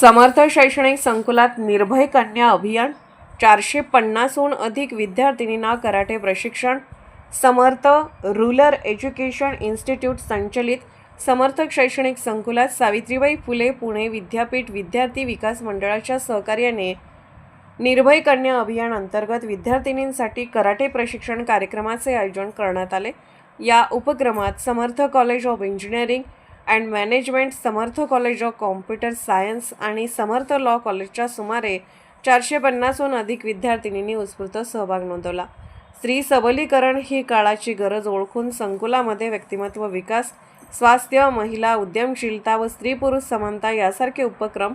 समर्थ शैक्षणिक संकुलात निर्भय कन्या अभियान, 450हून अधिक विद्यार्थिनींना कराटे प्रशिक्षण. समर्थ रूरल एज्युकेशन इन्स्टिट्यूट संचलित समर्थ शैक्षणिक संकुलात सावित्रीबाई फुले पुणे विद्यापीठ विद्यार्थी विकास मंडळाच्या सहकार्याने निर्भय कन्या अभियान अंतर्गत विद्यार्थिनींसाठी कराटे प्रशिक्षण कार्यक्रमाचे आयोजन करण्यात आले. या उपक्रमात Samarth college of engineering and management, Samarth college of computer science आणि समर्थ लॉ कॉलेजच्या सुमारे 450हून अधिक विद्यार्थिनींनी उत्स्फूर्त सहभाग नोंदवला. स्त्री सबलीकरण ही काळाची गरज ओळखून संकुलामध्ये व्यक्तिमत्व विकास, स्वास्थ्य, महिला उद्यमशीलता व स्त्री-पुरुष समानता यासारखे उपक्रम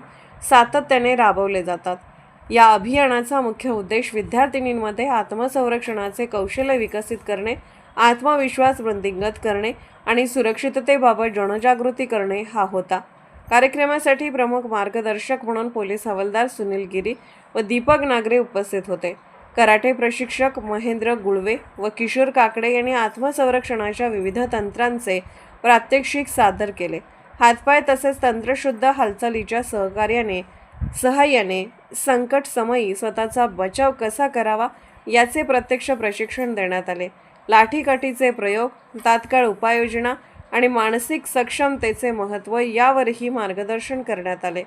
सातत्याने राबवले जातात. या अभियानाचा मुख्य उद्देश विद्यार्थिनींमध्ये आत्मसंरक्षणाचे कौशल्य विकसित करणे, आत्मविश्वास वृद्धिंगत करणे आणि सुरक्षिततेबाबत जनजागृती करणे हा होता. कार्यक्रमासाठी प्रमुख मार्गदर्शक म्हणून पोलीस हवालदार सुनील गिरी व दीपक नागरे उपस्थित होते. कराटे प्रशिक्षक महेंद्र गुळवे व किशोर काकडे यांनी आत्मसंरक्षणाच्या विविध तंत्रांचे प्रात्यक्षिक सादर केले. हातपाय तसेच तंत्रशुद्ध हालचालीच्या सहाय्याने संकट समयी स्वतःचा बचाव कसा करावा याचे प्रत्यक्ष प्रशिक्षण देण्यात आले. लाठीकाठीचे प्रयोग, तात्काळ उपाययोजना आणि मानसिक सक्षमतेचे महत्त्व यावरही मार्गदर्शन करण्यात आले.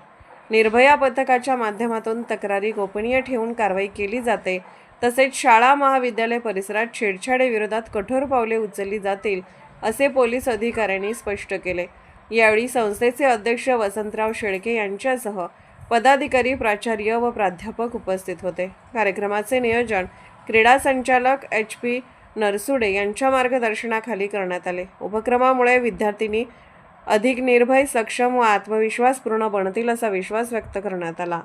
निर्भया पथकाच्या माध्यमातून तक्रारी गोपनीय ठेवून कारवाई केली जाते. तसेच शाळा महाविद्यालय परिसरात छेडछाडीविरोधात कठोर पावले उचलली जातील असे पोलीस अधिकाऱ्यांनी स्पष्ट केले. यावेळी संस्थेचे अध्यक्ष वसंतराव शेळके यांच्यासह पदाधिकारी, प्राचार्य व प्राध्यापक उपस्थित होते. कार्यक्रमाचे नियोजन क्रीडा संचालक HP नरसुडे यांच्या मार्गदर्शनाखाली करण्यात आले. उपक्रमामुळे विद्यार्थिनी अधिक निर्भय, सक्षम व आत्मविश्वासपूर्ण बनतील असा विश्वास व्यक्त करण्यात आला.